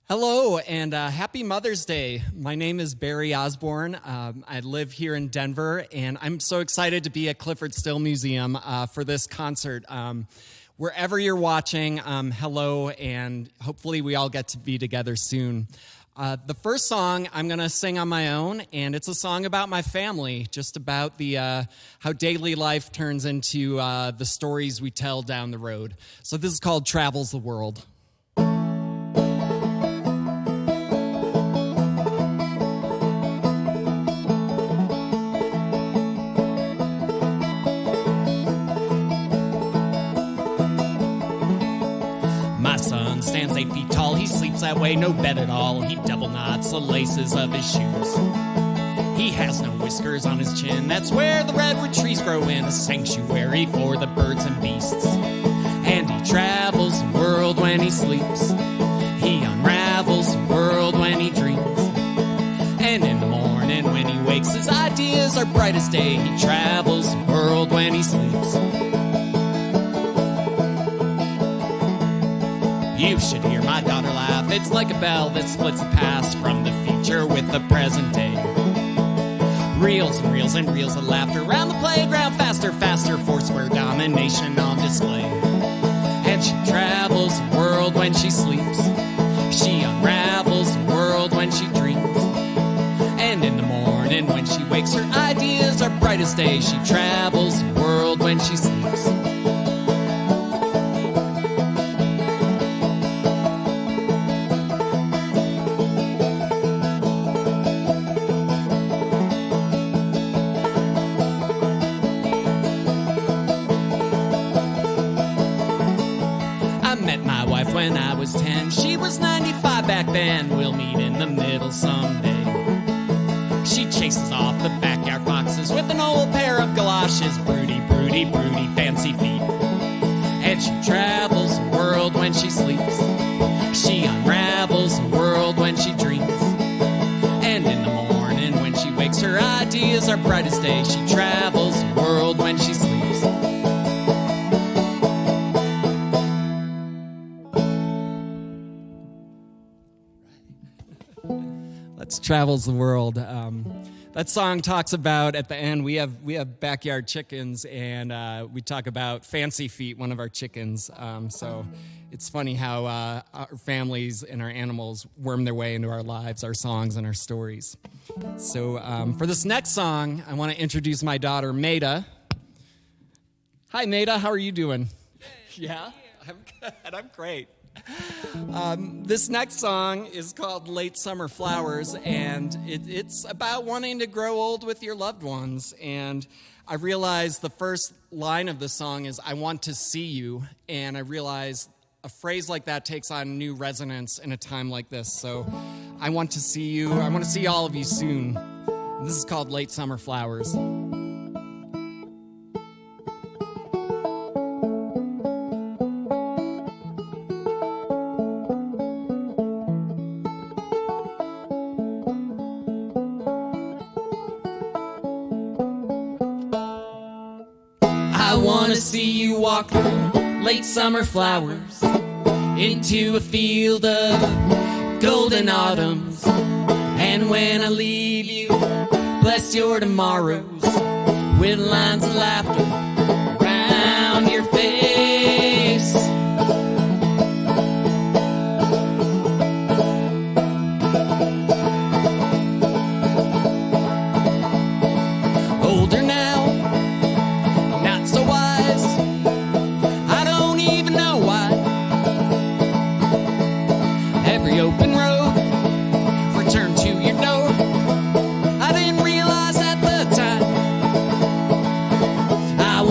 Hello, and happy Mother's Day. My name is Barry Osborne. I live here in Denver, and I'm so excited to be at Clyfford Still Museum for this concert. Wherever you're watching, hello, and hopefully we all get to be together soon. The first song I'm going to sing on my own, and it's a song about my family, just about the how daily life turns into the stories we tell down the road. So this is called Travels the World. Stands 8 feet tall, he sleeps that way, no bed at all. He double knots the laces of his shoes. He has no whiskers on his chin, that's where the redwood trees grow in, a sanctuary for the birds and beasts. And he travels the world when he sleeps. He unravels the world when he dreams. And in the morning when he wakes, his ideas are bright as day. He travels the world when he sleeps. You should hear my daughter laugh. It's like a bell that splits the past from the future with the present day. Reels and reels and reels of laughter around the playground. Faster, faster, four-square domination on display. And she travels the world when she sleeps. She unravels the world when she dreams. And in the morning when she wakes, her ideas are bright as day. She travels the world when she sleeps. When I was 10, she was 95 back then. We'll meet in the middle someday. She chases off the backyard foxes with an old pair of galoshes. Broody, broody, broody, fancy feet. And she travels the world when she sleeps. She unravels the world when she dreams. And in the morning when she wakes, her ideas are bright as day. She travels the world when she sleeps. Travels the world. That song talks about, at the end, we have backyard chickens, and we talk about Fancy Feet, one of our chickens. So it's funny how our families and our animals worm their way into our lives, our songs, and our stories. So for this next song, I want to introduce my daughter, Maida. Hi, Maida. How are you doing? Good. Yeah? I'm good. I'm great. This next song is called Late Summer Flowers, and it's about wanting to grow old with your loved ones. And I realized the first line of the song is, I want to see you, and I realized a phrase like that takes on new resonance in a time like this. So I want to see you. I want to see all of you soon. This is called Late Summer Flowers. I wanna see you walk through late summer flowers into a field of golden autumns. And when I leave you, bless your tomorrows with lines of laughter around your face. Older now, open road, return to your door. I didn't realize at the time I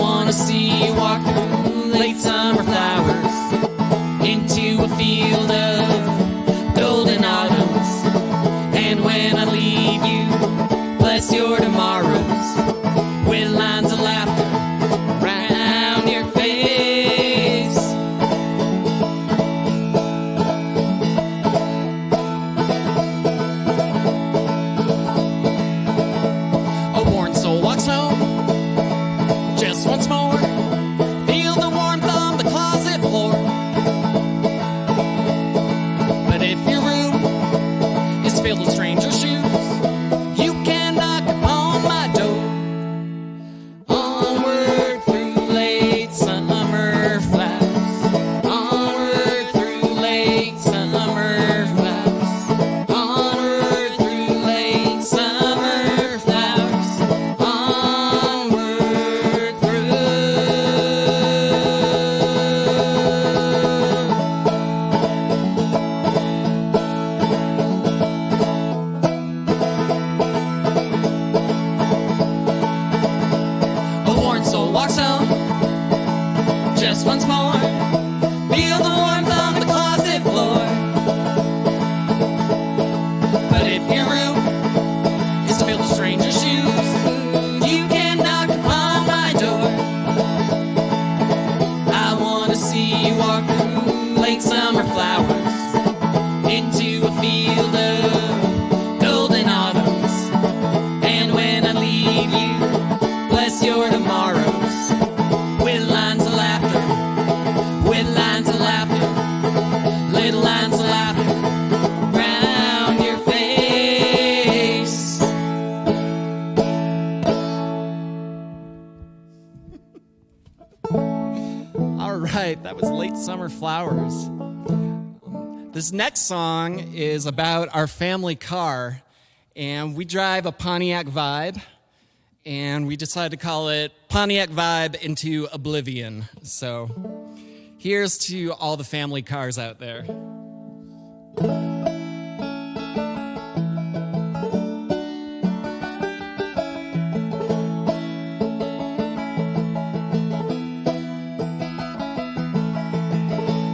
That was Late Summer Flowers. This next song is about our family car, and we drive a Pontiac Vibe, and we decided to call it Pontiac Vibe into Oblivion. So here's to all the family cars out there.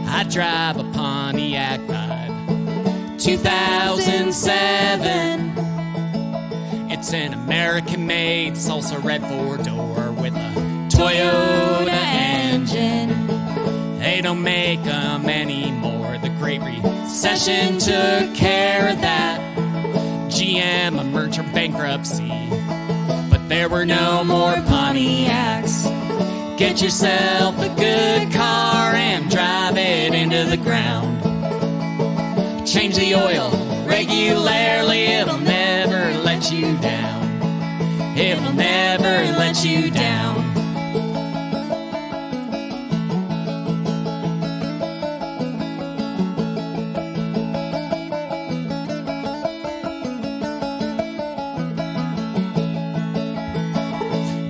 I drive a Pontiac Vibe, 2007. It's an American-made salsa red four-door with a Toyota engine. They don't make them anymore. The Great Recession took care of that. GM emerged from bankruptcy, but there were no more Pontiacs. Get yourself a good car and drive it into the ground. Change the oil regularly, it'll never let you down. It'll never let you down.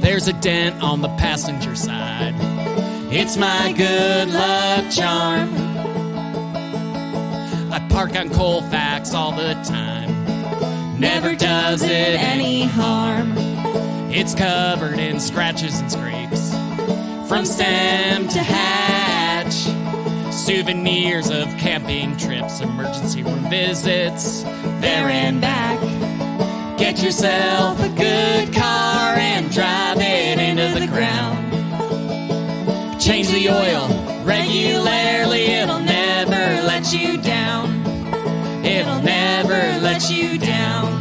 There's a dent on the passenger side. It's my good luck charm. I park on Colfax all the time. Never does it any harm. It's covered in scratches and scrapes from stem to hatch. Souvenirs of camping trips, emergency room visits, there and back. Get yourself a good car and drive it into the ground. Change the oil regularly, it'll never let you down. It'll never let you down.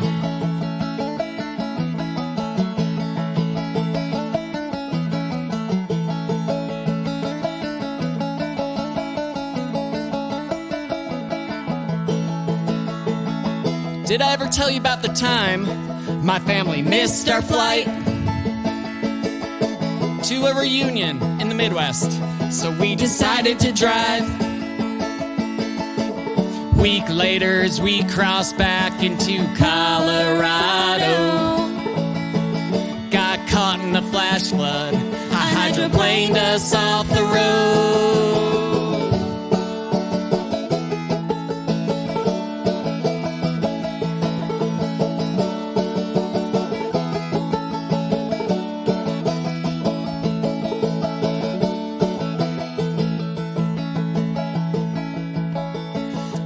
Did I ever tell you about the time my family missed our flight to a reunion in the Midwest? So we decided to drive. Week later as we crossed back into Colorado, got caught in a flash flood. I hydroplaned us off the road.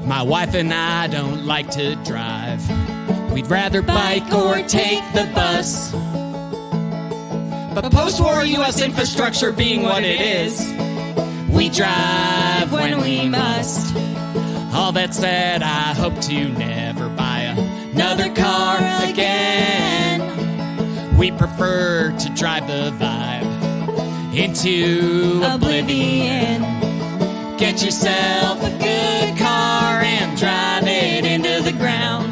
My wife and I don't like to drive. We'd rather bike or take the bus. But post-war U.S. infrastructure being what it is, we drive when we must. All that said, I hope to never buy another car again. We prefer to drive the Vibe into oblivion. Get yourself a good car and drive it into the ground.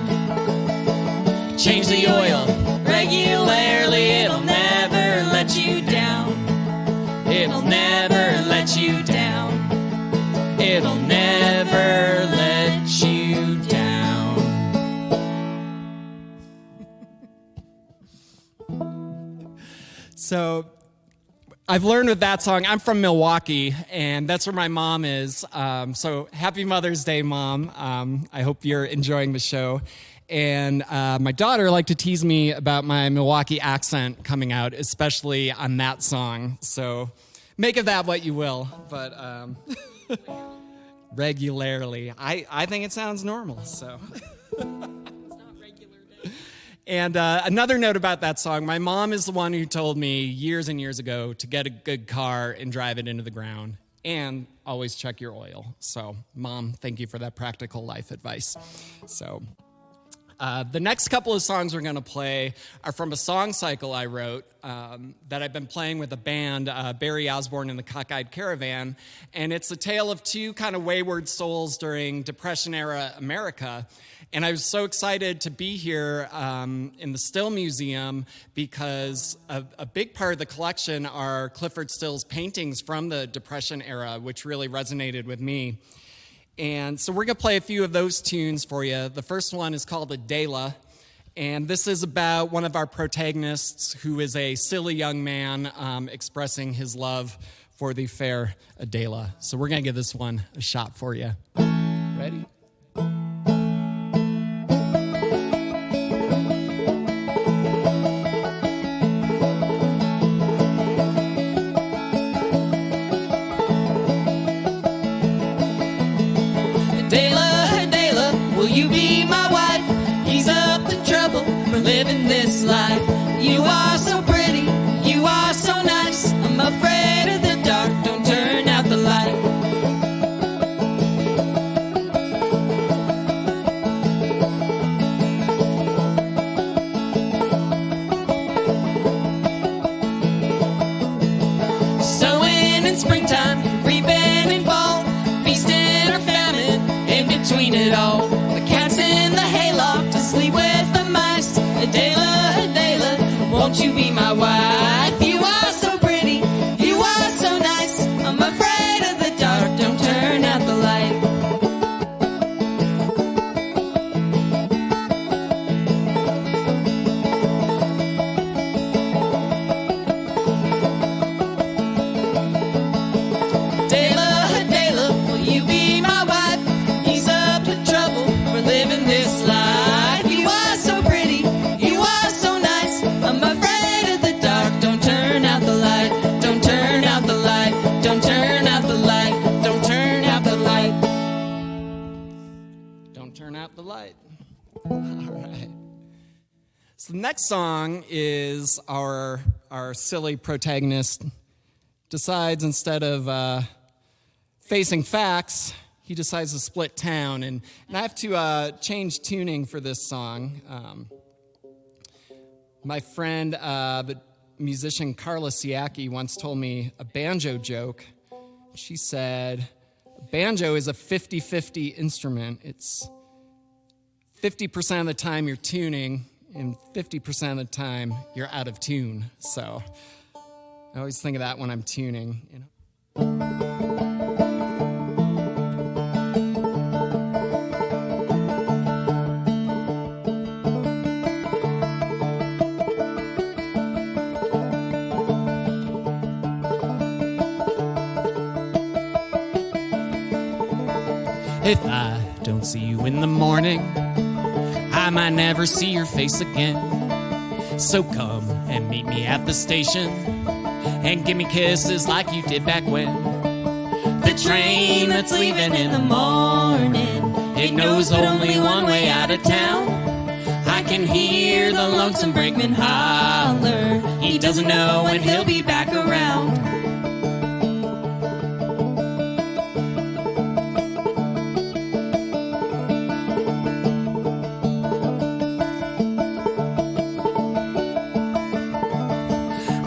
Change the oil regularly, it'll never let you down. It'll never let you down. It'll never let you down. So I've learned with that song, I'm from Milwaukee, and that's where my mom is. So happy Mother's Day, Mom. I hope you're enjoying the show. And my daughter liked to tease me about my Milwaukee accent coming out, especially on that song. So make of that what you will. But regularly, I think it sounds normal. So. And another note about that song, my mom is the one who told me years and years ago to get a good car and drive it into the ground and always check your oil. So, Mom, thank you for that practical life advice. So, The next couple of songs we're going to play are from a song cycle I wrote that I've been playing with a band, Barry Osborne and the Cockeyed Caravan, and it's a tale of two kind of wayward souls during Depression-era America. And I was so excited to be here in the Still Museum because a big part of the collection are Clyfford Still's paintings from the Depression era, which really resonated with me. And so we're going to play a few of those tunes for you. The first one is called Lalala, and this is about one of our protagonists who is a silly young man expressing his love for the fair Lalala. So we're going to give this one a shot for you. Ready? You be my wife, ease up the trouble for living this life. You are so pretty, you are so nice. I'm afraid of the dark, don't turn out the light. Sowing in springtime, reaping in fall, feasting or famine, in between it all. In the hayloft to sleep with the mice. Lalala, won't you be my wife? You are so pretty, you are so nice. I'm afraid of the dark, don't turn out the light. Lalala, will you be my wife? Ease up the trouble living this life. You are so pretty, you are so nice. I'm afraid of the dark, don't turn out the light. Don't turn out the light, don't turn out the light. Don't turn out the light. Don't turn out the light. All right. So the next song is our silly protagonist decides instead of facing facts, he decides to split town, and I have to change tuning for this song. My friend, the musician Carla Siaki, once told me a banjo joke. She said, banjo is a 50-50 instrument. It's 50% of the time you're tuning, and 50% of the time you're out of tune. So I always think of that when I'm tuning, you know. If I don't see you in the morning, I might never see your face again. So come and meet me at the station and give me kisses like you did back when. The train that's leaving in the morning, it knows only one way out of town. I can hear the lonesome brakeman holler. He doesn't know when he'll be back around.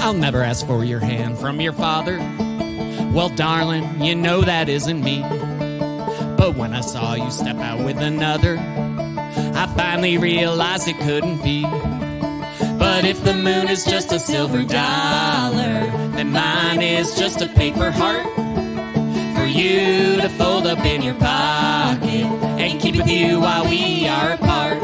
I'll never ask for your hand from your father. Well, darling, you know that isn't me. But when I saw you step out with another, I finally realized it couldn't be. But if the moon is just a silver dollar, then mine is just a paper heart for you to fold up in your pocket and keep with you while we are apart.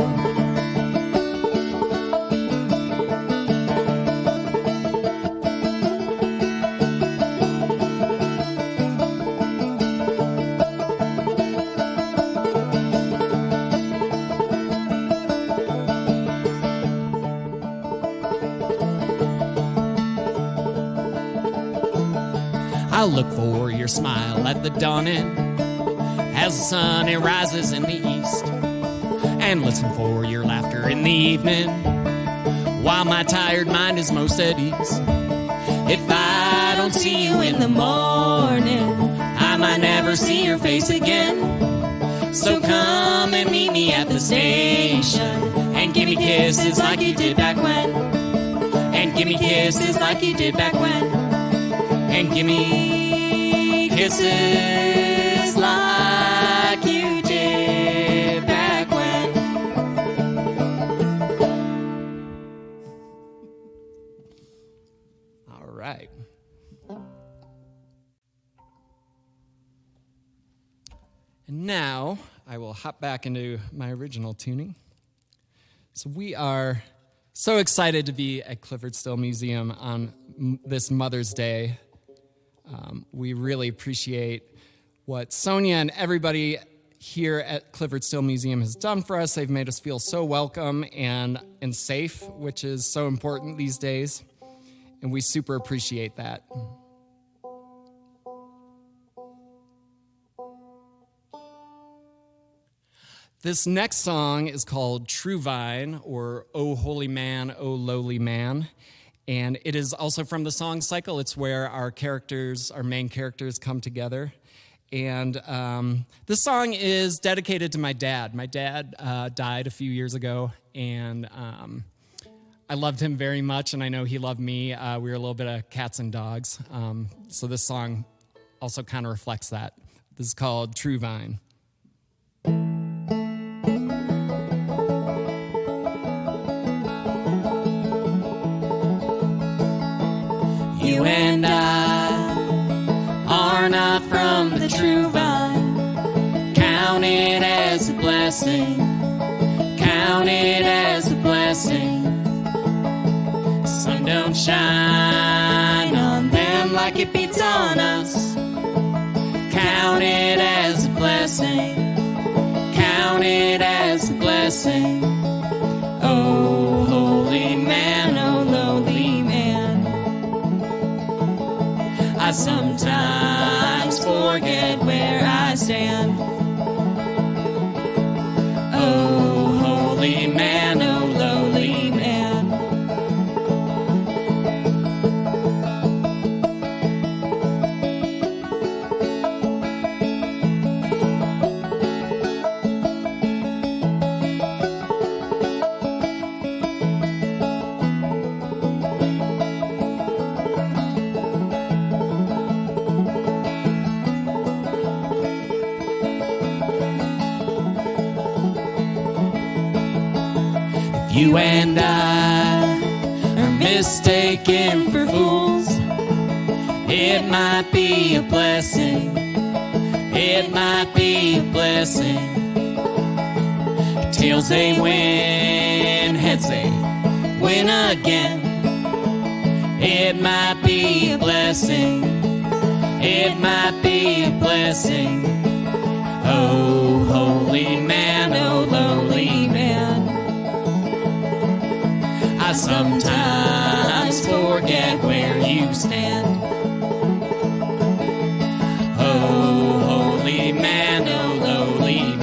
I'll look for your smile at the dawning as the sun it rises in the east, and listen for your laughter in the evening while my tired mind is most at ease. If I don't see you in the morning, I might never see your face again. So come and meet me at the station, and give me kisses like you did back when. And give me kisses like you did back when. And give me kisses like you did back when. All right. And now I will hop back into my original tuning. So we are so excited to be at Clyfford Still Museum on this Mother's Day. We really appreciate what Sonia and everybody here at Clyfford Still Museum has done for us. They've made us feel so welcome and safe, which is so important these days. And we super appreciate that. This next song is called True Vine, or O Holy Man, O Lowly Man. And it is also from the song cycle. It's where our main characters come together. And this song is dedicated to my dad. My dad died a few years ago, and I loved him very much, and I know he loved me. We were a little bit of cats and dogs. So this song also kind of reflects that. This is called True Vine. You and I are not from the true vine. Count it as a blessing. Count it as a blessing. Sun don't shine on them like it beats on us. Count it as a blessing. Count it as a blessing. Oh, holy man, oh, lowly man. I sometimes forget where I stand. Oh, holy man, oh, lowly man. You and I are mistaken for fools. It might be a blessing. It might be a blessing. Tails they win, heads they win again. It might be a blessing. It might be a blessing. Oh, holy man, oh, lowly man. I sometimes forget where you stand. Oh, holy man, oh, lowly man.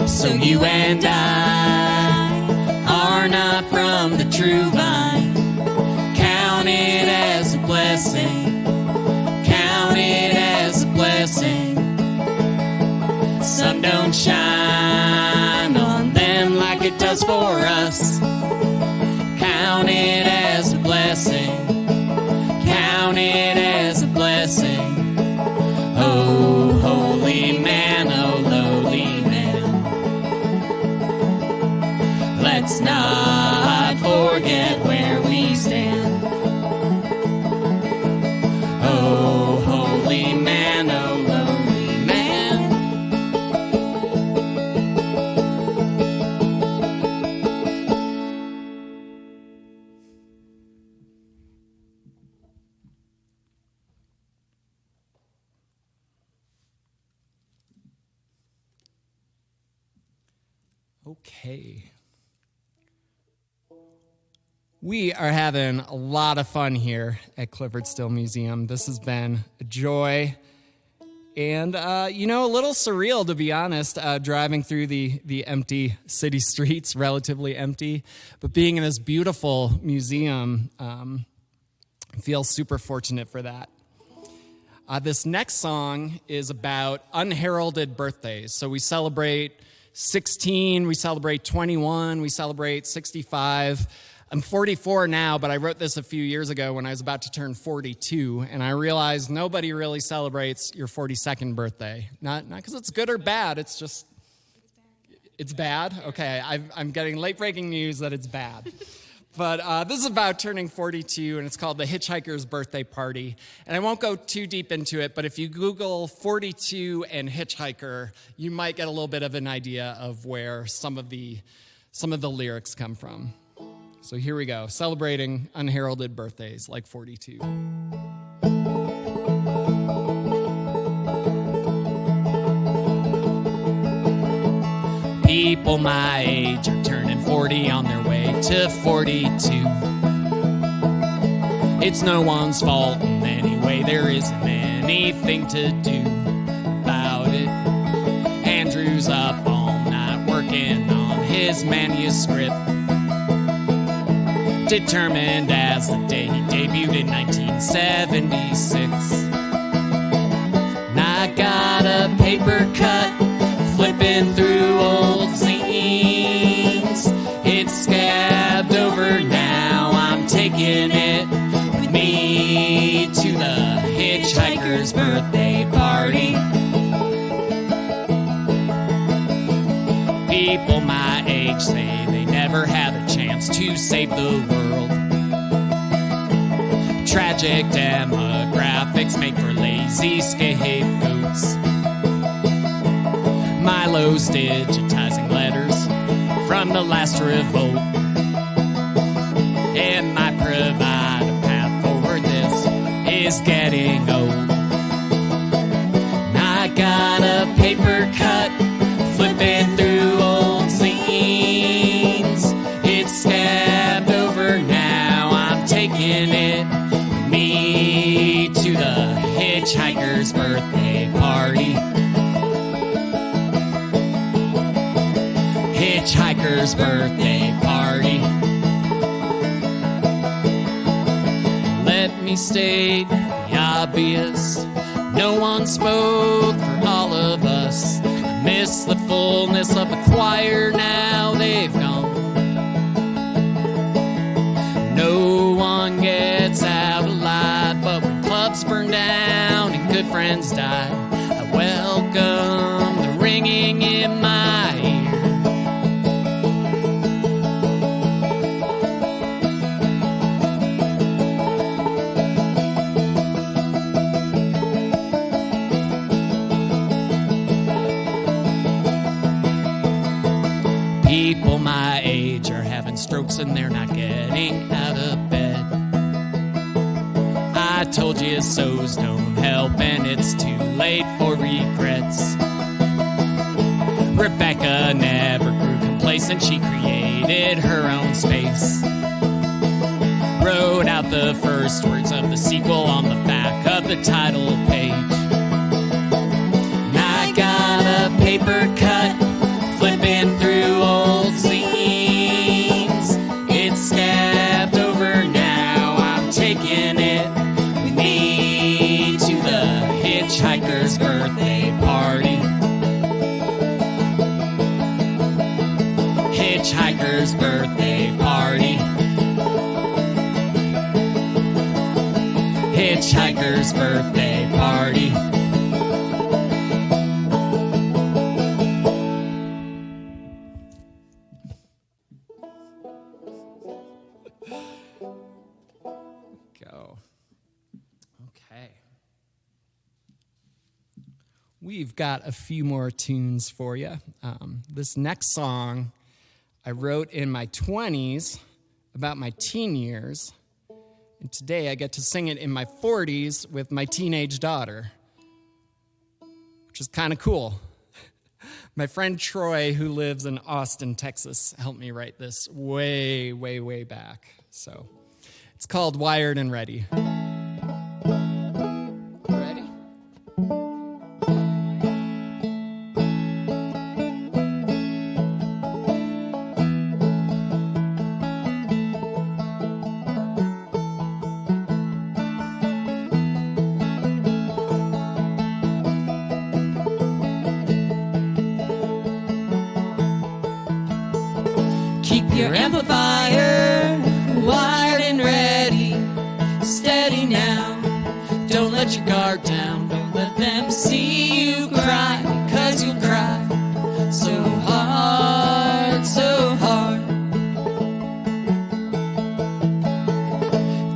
So you and I are not from the true vine. Count it as a blessing. Count it as a blessing. Sun don't shine on them like it does for us. Count it as a blessing. Count it as a blessing. Oh, holy man, oh, lowly man. Let's not forget where we stand. Oh, holy man, oh, lowly man. Okay. We are having a lot of fun here at Clyfford Still Museum. This has been a joy and, a little surreal, to be honest, driving through the empty city streets, relatively empty. But being in this beautiful museum, I feel super fortunate for that. This next song is about unheralded birthdays. So we celebrate 16, we celebrate 21, we celebrate 65. I'm 44 now, but I wrote this a few years ago when I was about to turn 42, and I realized nobody really celebrates your 42nd birthday. Not because it's good or bad, it's just, it's bad? Okay, I'm getting late-breaking news that it's bad. But this is about turning 42, and it's called the Hitchhiker's Birthday Party. And I won't go too deep into it, but if you Google 42 and Hitchhiker, you might get a little bit of an idea of where some of the lyrics come from. So here we go, celebrating unheralded birthdays like 42. People my age are turning 40 on their way to 42. It's no one's fault, and anyway, there isn't anything to do about it. Andrew's up all night working on his manuscript, determined as the day he debuted in 1976. And I got a paper cut, flipping through old zines. It's scabbed over now, I'm taking it with me to the Hitchhiker's Birthday Party. People my age say they never had a chance to save the world. Tragic demographics make for lazy scapegoats. Milo's digitizing letters from the last revolt. It might provide a path forward, this is getting old. And I got a paper cut, flipping through old zines. It's scabbed over now, I'm taking it with me to the Hitchhiker's Birthday Party. Hitchhiker's Birthday Party. Let me state the obvious, no one spoke for all of us. Miss the fullness of the choir, now they've gone. No one gets out alive, but when clubs burn down and good friends die, I welcome the ringing in my ear. People my age are having strokes and they're not getting out of bed. I told you so's don't help, and it's too late for regrets. Rebecca never grew complacent, she created her own space. Wrote out the first words of the sequel on the back of the title page. And I got a paper cut, flipping through old zines. It's scabbed over now, I'm taking it with me to the Hitchhiker's Birthday Party. Hitchhiker's Birthday Party. Hitchhiker's Birthday Party. Go. Okay. We've got a few more tunes for you. This next song I wrote in my 20s about my teen years, and today I get to sing it in my 40s with my teenage daughter, which is kind of cool. My friend Troy, who lives in Austin, Texas, helped me write this way, way, way back. So it's called Wired and Ready. Ready? Your amplifier wired and ready, steady now. Don't let your guard down. Don't let them see you cry, 'cause you'll cry so hard, so hard.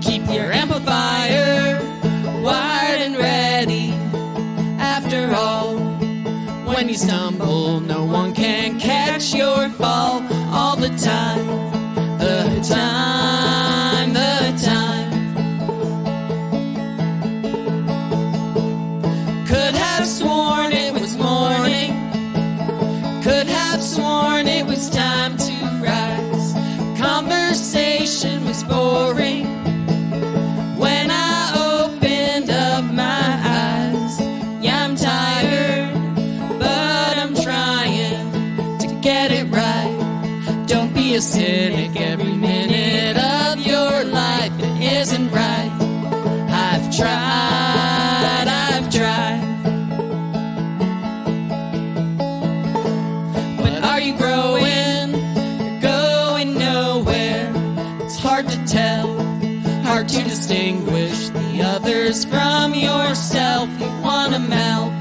Keep your amplifier wired and ready. After all, when you stumble, no one can catch your fall. All the time, the time, the time. Could have sworn it was morning. Could have sworn it was time to rise. Conversation was boring when I opened up my eyes. Yeah, I'm tired, but I'm trying to get it right. Don't be a cynic, every minute of your life it isn't right. I've tried, I've tried. But are you growing? You're going nowhere. It's hard to tell, hard to distinguish the others from yourself. You wanna melt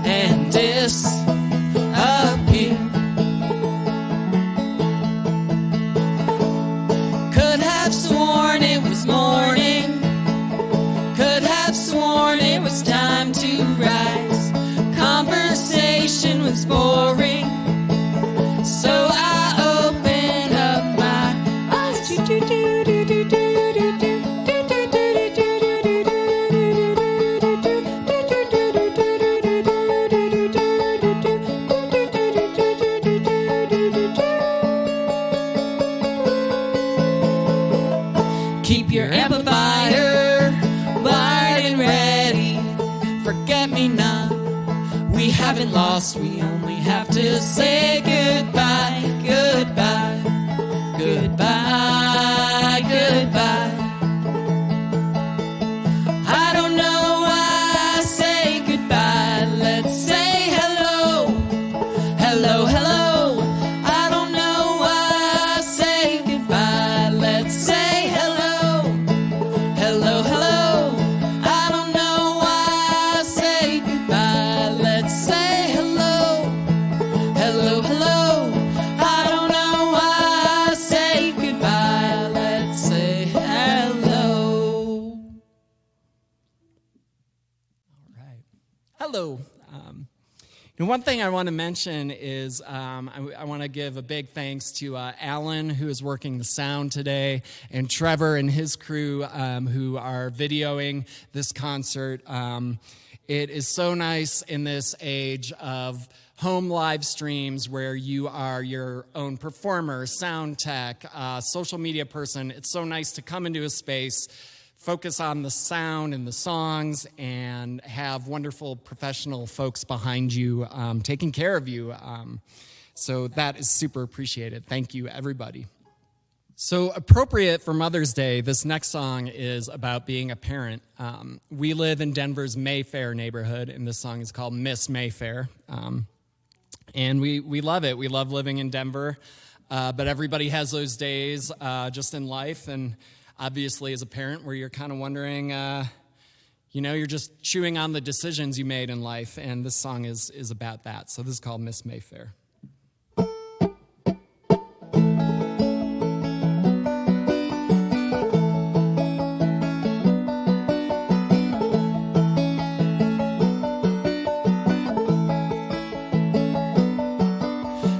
and disappear. Sworn it was morning. Could have sworn it was time to rise. Conversation was boring, so I opened up my eyes. Keep your amplifier wired and ready. Forget me not. We haven't lost, we only have to say goodbye. Goodbye, goodbye, goodbye. I don't know why I say goodbye. Let's say hello, hello, hello. I don't know why I say goodbye. Let's say hello, hello. I don't know why I say goodbye. Let's say hello, hello, hello. I don't know why I say goodbye. Let's say hello. All right. Hello. And one thing I want to mention is I want to give a big thanks to Alan, who is working the sound today, and Trevor and his crew who are videoing this concert. It is so nice in this age of home live streams where you are your own performer, sound tech, social media person. It's so nice to come into a space, focus on the sound and the songs, and have wonderful professional folks behind you taking care of you. So that is super appreciated. Thank you, everybody. So appropriate for Mother's Day, this next song is about being a parent. We live in Denver's Mayfair neighborhood, and this song is called Miss Mayfair. And we love it. We love living in Denver, but everybody has those days just in life, and obviously, as a parent, where you're kind of wondering, you're just chewing on the decisions you made in life, and this song is about that. So this is called Miss Mayfair.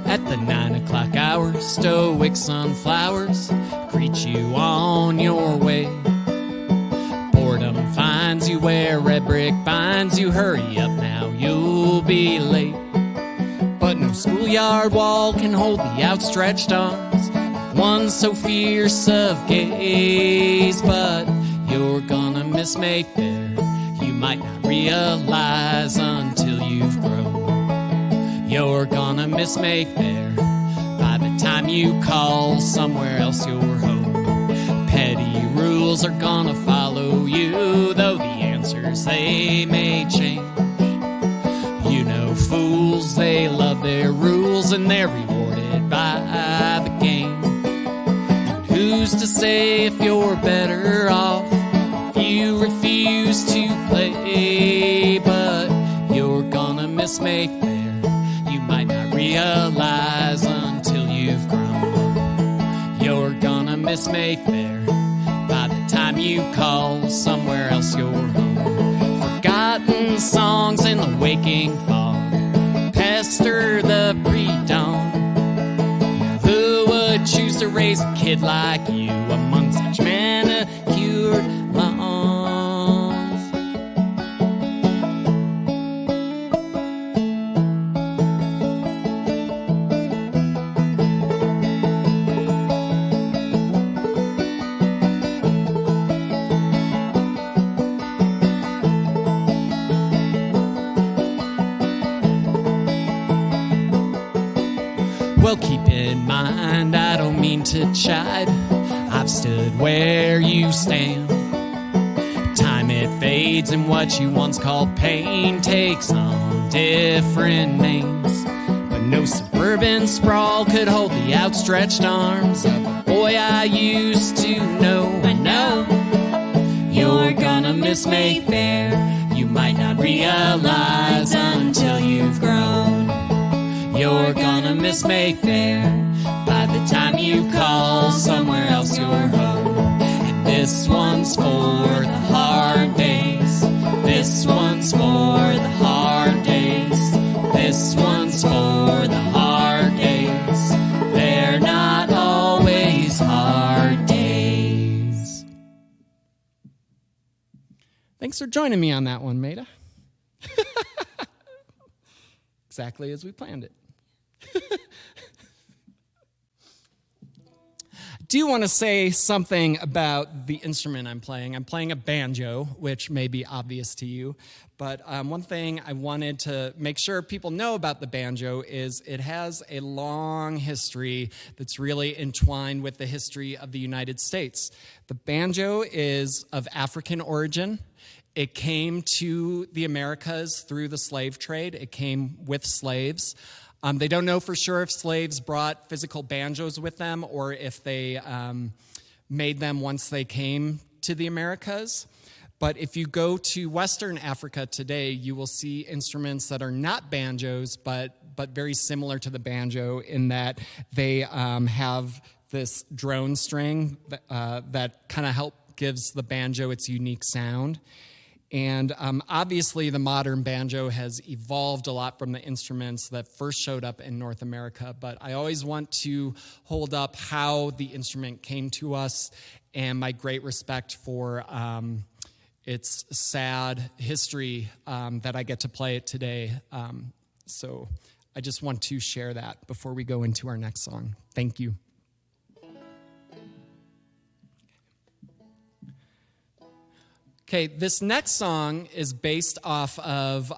At the 9 o'clock hour, stoic sunflowers greet you on your way. Boredom finds you where red brick binds you. Hurry up now, you'll be late. But in No schoolyard wall can hold the outstretched arms of one so fierce of gaze. But you're gonna miss Mayfair. You might not realize until you've grown. You're gonna miss Mayfair by the time you call somewhere else your home. Petty rules are gonna follow you, though the answers they may change. You know fools, they love their rules and they're rewarded by the game. And who's to say if you're better off if you refuse to play? But you're gonna miss Mayfair. You might not realize until you've grown. You're gonna miss Mayfair by the time you call somewhere else your home. Forgotten songs in the waking fog pester the pre-dawn. Now who would choose to raise a kid like you among such manicured lawns? Well, keep in mind, I don't mean to chide. I've stood where you stand. Time it fades and what you once called pain takes on different names. But no suburban sprawl could hold the outstretched arms of a boy I used to know. I know you're gonna miss Mayfair. You might not realize until you've grown. You're gonna miss Mayfair by the time you call somewhere else your home. And this one's for the hard days. This one's for the hard days. This one's for the hard days. They're not always hard days. Thanks for joining me on that one, Maida. Exactly as we planned it. I do want to say something about the instrument I'm playing. I'm playing a banjo, which may be obvious to you, but one thing I wanted to make sure people know about the banjo is it has a long history that's really entwined with the history of the United States. The banjo is of African origin. It came to the Americas through the slave trade. It came with slaves. They don't know for sure if slaves brought physical banjos with them or if they made them once they came to the Americas. But if you go to Western Africa today, you will see instruments that are not banjos, but very similar to the banjo in that they have this drone string that kind of gives the banjo its unique sound. And obviously, the modern banjo has evolved a lot from the instruments that first showed up in North America. But I always want to hold up how the instrument came to us and my great respect for its sad history that I get to play it today. So I just want to share that before we go into our next song. Thank you. Okay, this next song is based off of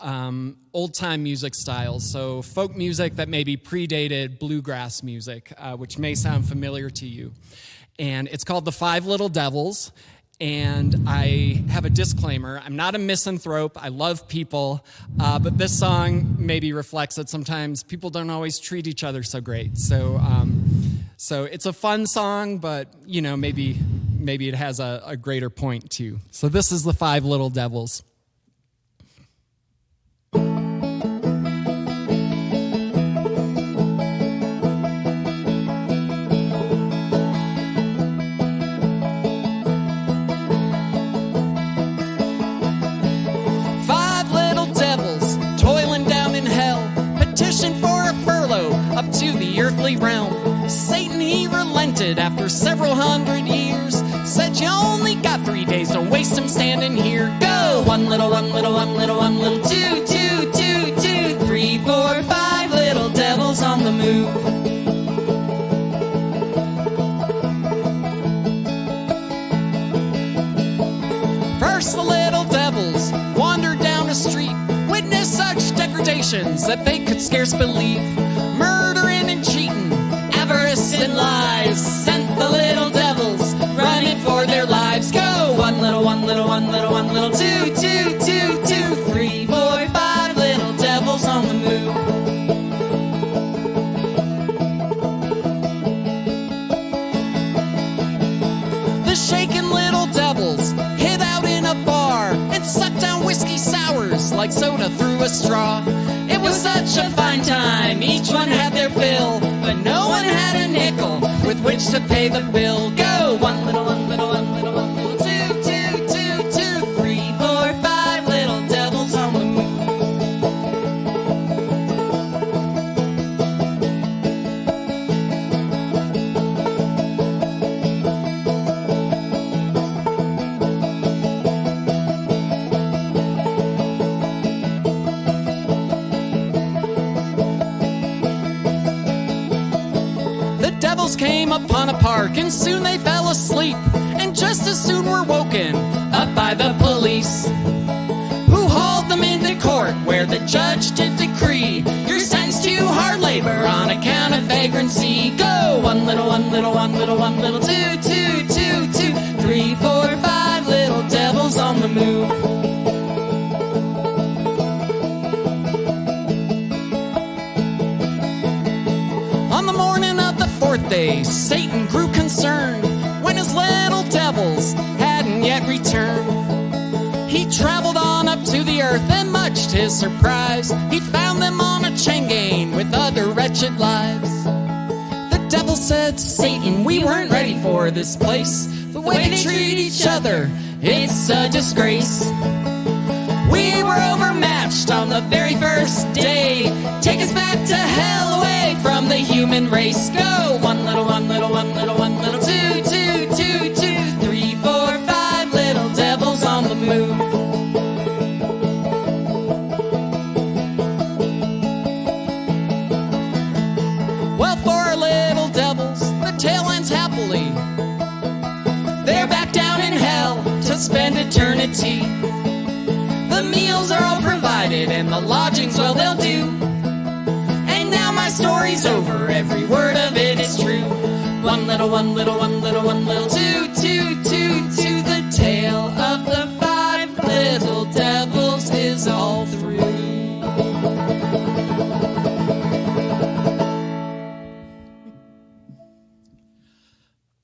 old-time music styles, so folk music that maybe predated bluegrass music, which may sound familiar to you. And it's called The Five Little Devils, and I have a disclaimer. I'm not a misanthrope. I love people, but this song maybe reflects that sometimes people don't always treat each other so great. So it's a fun song, but, you know, maybe it has a greater point, too. So this is The Five Little Devils. Five little devils toiling down in hell, petition for a furlough up to the earthly realm. Satan, he relented after several hundred years. Said you only got 3 days, don't waste them standing here. Go! One little, one little, one little, one little, two, two, two, two, 3, 4, 5 little devils. temptations that they could scarce believe. Murdering and cheating, avarice and lies sent the little devils running for their lives. Go! One little, one little, one little, one little, two, two, two, two, three, four, five little devils on the move. The shaken little devils hid out in a bar and sucked down whiskey sours like soda through a straw. It was such a fine time, each one had their fill, but no one had a nickel with which to pay the bill. Go! One little, one little, one little, one little, two, two, two, two, three, four, five little devils on the move. Came upon a park and soon they fell asleep, and just as soon were woken up by the police, who hauled them into court where the judge did decree, you're sentenced to hard labor on account of vagrancy. Go! One little, one little, one little, one little, two, two, two, two, three, four, five little devils on the move. On the morning of the fourth day, Satan grew concerned when his little devils hadn't yet returned. He traveled on up to the earth, and much to his surprise, he found them on a chain gang with other wretched lives. The devil said, Satan, we weren't ready for this place. The way they treat each other, it's a disgrace. We were overmatched on the very first day. Take us back to hell, away from the human race. Go! One little, one little, one little, one little, two, two, two, two, three, four, five little devils on the move. Well, for our little devils, the tale ends happily. They're back down in hell to spend eternity. The meals are all provided and the lodgings, well, they'll do. And now my story's over, every word of it is true. One little, one little, one little, one little, two, two, two, two. The tale of the five little devils is all through.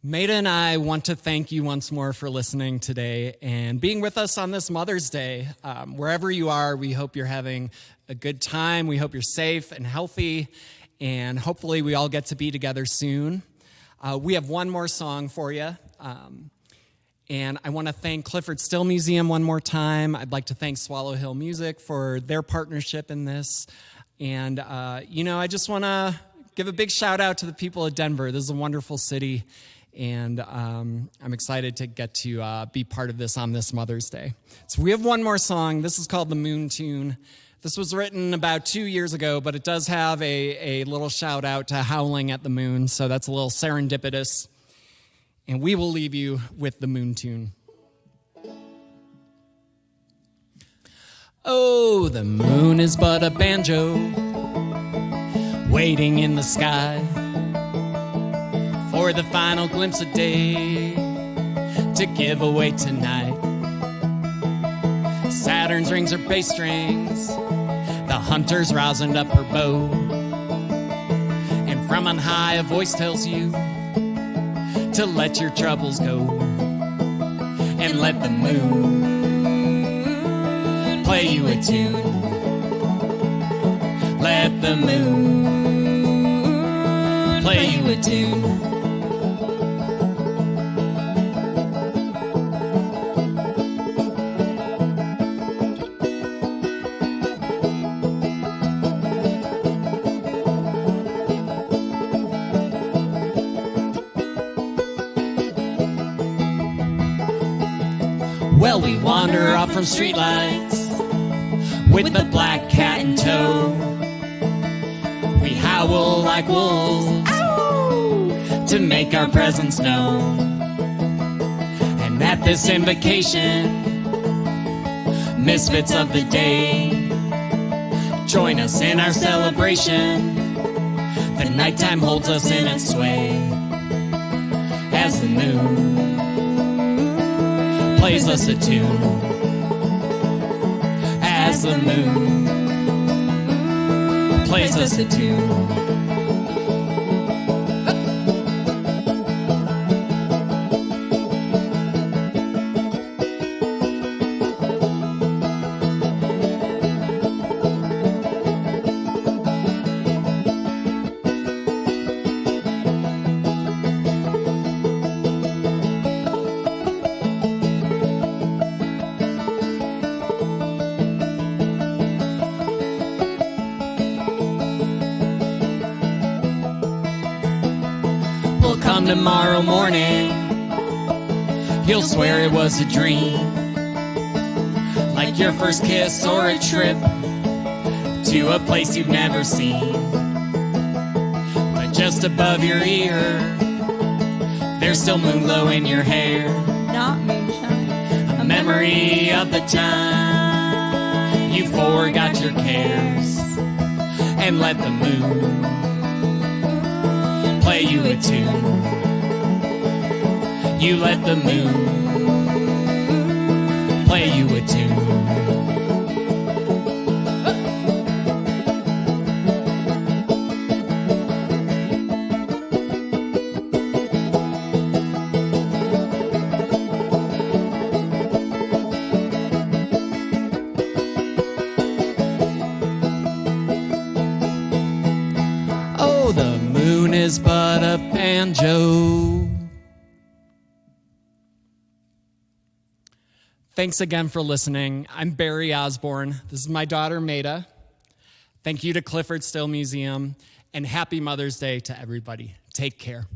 Maida and I want to thank you once more for listening today and being with us on this Mother's Day. Wherever you are, we hope you're having a good time. We hope you're safe and healthy, and hopefully we all get to be together soon. We have one more song for you, and I want to thank Clyfford Still Museum one more time. I'd like to thank Swallow Hill Music for their partnership in this, and I just want to give a big shout out to the people of Denver. This is a wonderful city. And I'm excited to get to be part of this on this Mother's Day. So we have one more song. This is called The Moon Tune. This was written about 2 years ago, but it does have a little shout out to Howling at the Moon. So that's a little serendipitous. And we will leave you with The Moon Tune. Oh, the moon is but a banjo waiting in the sky for the final glimpse of day to give away tonight. Saturn's rings are bass strings, the hunter's rousing up her bow, and from on high a voice tells you to let your troubles go and let the moon play you a tune. Let the moon play you a tune. Well, we wander off from streetlights with the black cat in tow. We howl like wolves, ow, to make our presence known. And at this invocation, misfits of the day Join us in our celebration. The nighttime holds us in its sway as the moon plays us a tune. As the moon plays us a tune. Tomorrow morning, you'll swear it was a dream, like your first kiss or a trip to a place you've never seen. But just above your ear, there's still moon glow in your hair. Not moonshine. A memory of the time you forgot your cares and let the moon play you a tune. You let the moon play you a tune. Oh, the moon is but a banjo. Thanks again for listening. I'm Barry Osborne. This is my daughter, Maida. Thank you to Clyfford Still Museum, and happy Mother's Day to everybody. Take care.